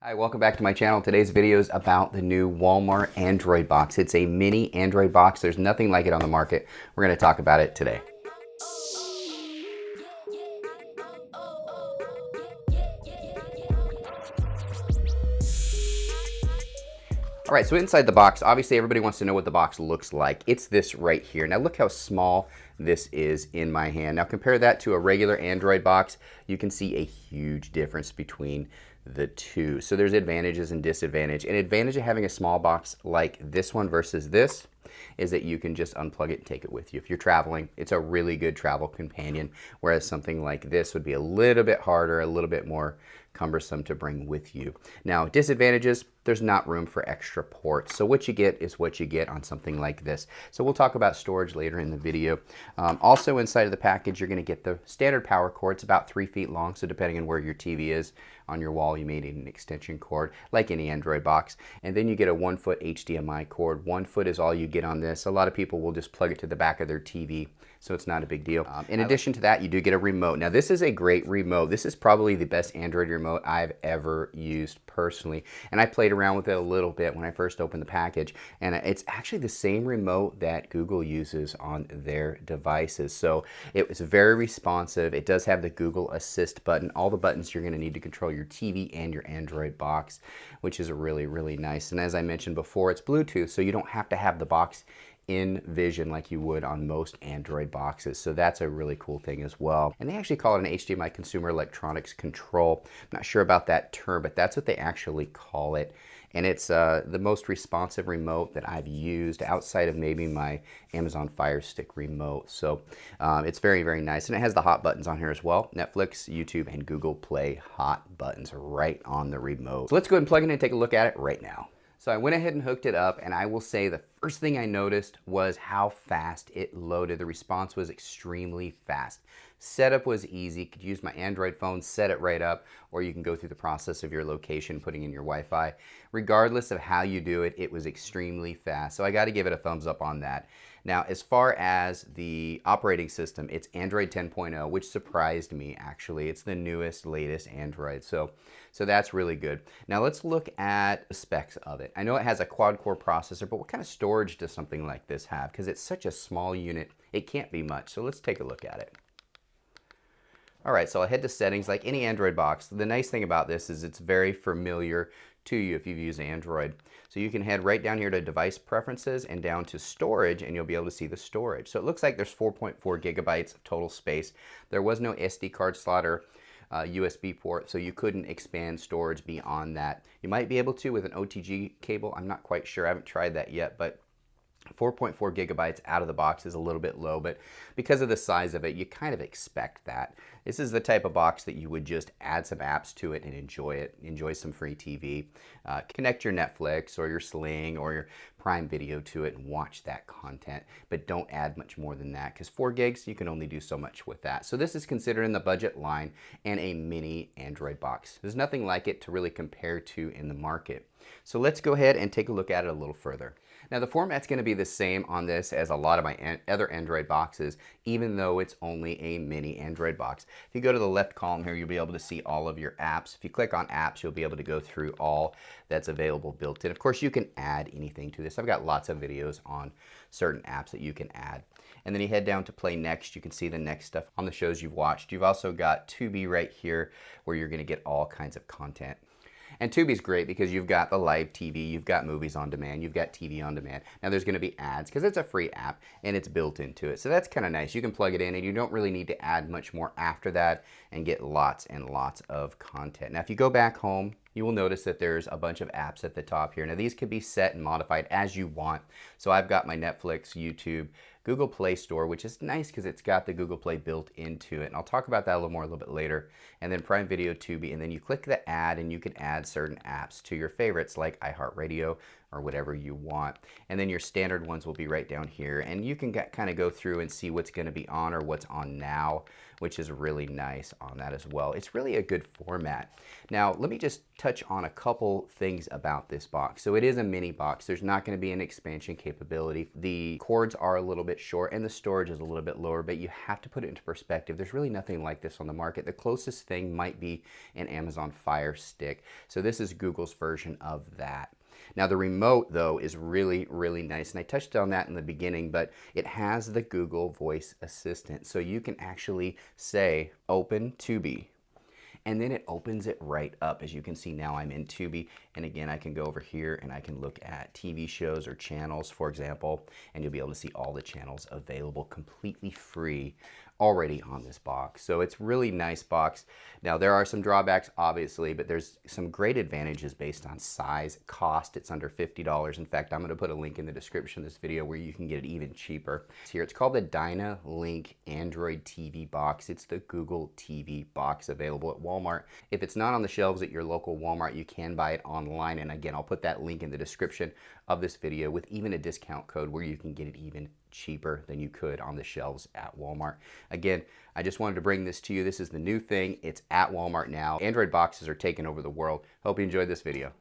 Hi, welcome back to my channel. Today's video is about the new Walmart Android box. It's a mini Android box. There's nothing like it on the market. We're going to talk about it today. All right, so inside the box, obviously everybody wants to know what the box looks like. It's this right here. Now look how small this is in my hand. Now compare that to a regular Android box. You can see a huge difference between the two. So there's advantages and disadvantages. An advantage of having a small box like this one versus this is that you can just unplug it and take it with you. If you're traveling, it's a really good travel companion, whereas something like this would be a little bit harder, a little bit more cumbersome to bring with you. Now, disadvantages, there's not room for extra ports. So what you get is what you get on something like this. So we'll talk about storage later in the video. Also inside of the package, you're gonna get the standard power cord. It's about 3 feet long, so depending on where your TV is on your wall, you may need an extension cord, like any Android box. And then you get a 1-foot HDMI cord. 1 foot is all you get on this. A lot of people will just plug it to the back of their TV, so it's not a big deal. In addition to that, you do get a remote. Now this is a great remote. This is probably the best Android remote I've ever used personally. And I played around with it a little bit when I first opened the package. And it's actually the same remote that Google uses on their devices. So it was very responsive. It does have the Google Assist button. All the buttons you're gonna need to control your TV and your Android box, which is really, really nice. And as I mentioned before, it's Bluetooth, so you don't have to have the box in vision like you would on most Android boxes. So that's a really cool thing as well. And they actually call it an HDMI Consumer Electronics Control. I'm not sure about that term, but that's what they actually call it. And it's the most responsive remote that I've used outside of maybe my Amazon Fire Stick remote. So it's very, very nice. And it has the hot buttons on here as well. Netflix, YouTube, and Google Play hot buttons right on the remote. So let's go ahead and plug it in and take a look at it right now. So I went ahead and hooked it up, and I will say the first thing I noticed was how fast it loaded. The response was extremely fast. Setup was easy. Could use my Android phone, set it right up, or you can go through the process of your location, putting in your Wi-Fi. Regardless of how you do it, it was extremely fast. So I got to give it a thumbs up on that. Now, as far as the operating system, it's Android 10.0, which surprised me, actually. It's the newest, latest Android, so that's really good. Now, let's look at the specs of it. I know it has a quad-core processor, but what kind of storage does something like this have? Because it's such a small unit, it can't be much. So let's take a look at it. All right, so I'll head to settings like any Android box. The nice thing about this is it's very familiar to you if you've used Android. So you can head right down here to device preferences and down to storage, and you'll be able to see the storage. So it looks like there's 4.4 gigabytes of total space. There was no SD card slot or USB port, so you couldn't expand storage beyond that. You might be able to with an OTG cable. I'm not quite sure. I haven't tried that yet, but 4.4 gigabytes out of the box is a little bit low, but because of the size of it, you kind of expect that. This is the type of box that you would just add some apps to it and enjoy it. Enjoy some free TV. Connect your Netflix or your Sling or your Prime Video to it and watch that content, but don't add much more than that because 4 gigs, you can only do so much with that. So this is considered in the budget line and a mini Android box. There's nothing like it to really compare to in the market. So let's go ahead and take a look at it a little further. Now the format's going to be the same on this as a lot of my other Android boxes, even though it's only a mini Android box. If you go to the left column here, you'll be able to see all of your apps. If you click on apps, you'll be able to go through all that's available built in. Of course, you can add anything to this. I've got lots of videos on certain apps that you can add. And then you head down to play next. You can see the next stuff on the shows you've watched. You've also got Tubi right here where you're going to get all kinds of content. And Tubi's great because you've got the live TV, you've got movies on demand, you've got TV on demand. Now there's going to be ads because it's a free app and it's built into it. So that's kind of nice. You can plug it in and you don't really need to add much more after that and get lots and lots of content. Now if you go back home, you will notice that there's a bunch of apps at the top here. Now these could be set and modified as you want. So I've got my Netflix, YouTube, Google Play Store, which is nice because it's got the Google Play built into it. And I'll talk about that a little bit later. And then Prime Video, Tubi, and then you click the add and you can add certain apps to your favorites like iHeartRadio, or whatever you want. And then your standard ones will be right down here, and you can kind of go through and see what's going to be on or what's on now, which is really nice on that as well. It's really a good format. Now let me just touch on a couple things about this box. So it is a mini box. There's not going to be an expansion capability. The cords are a little bit short and the storage is a little bit lower, but you have to put it into perspective. There's really nothing like this on the market. The closest thing might be an Amazon Fire Stick. So this is Google's version of that. Now the remote though is really, really nice, and I touched on that in the beginning, but it has the Google Voice Assistant. So you can actually say, open Tubi, and then it opens it right up. As you can see now I'm in Tubi, and again I can go over here and I can look at TV shows or channels, for example, and you'll be able to see all the channels available completely free already on this box. So it's really nice box. Now there are some drawbacks obviously, but there's some great advantages based on size, cost. It's under $50. In fact, I'm going to put a link in the description of this video where you can get it even cheaper. Here it's called the Dynalink Android TV box. It's the Google TV box, available at Walmart. If it's not on the shelves at your local Walmart, you can buy it online, and again I'll put that link in the description of this video with even a discount code where you can get it even cheaper than you could on the shelves at Walmart. Again, I just wanted to bring this to you. This is the new thing. It's at Walmart now. Android boxes are taking over the world. Hope you enjoyed this video.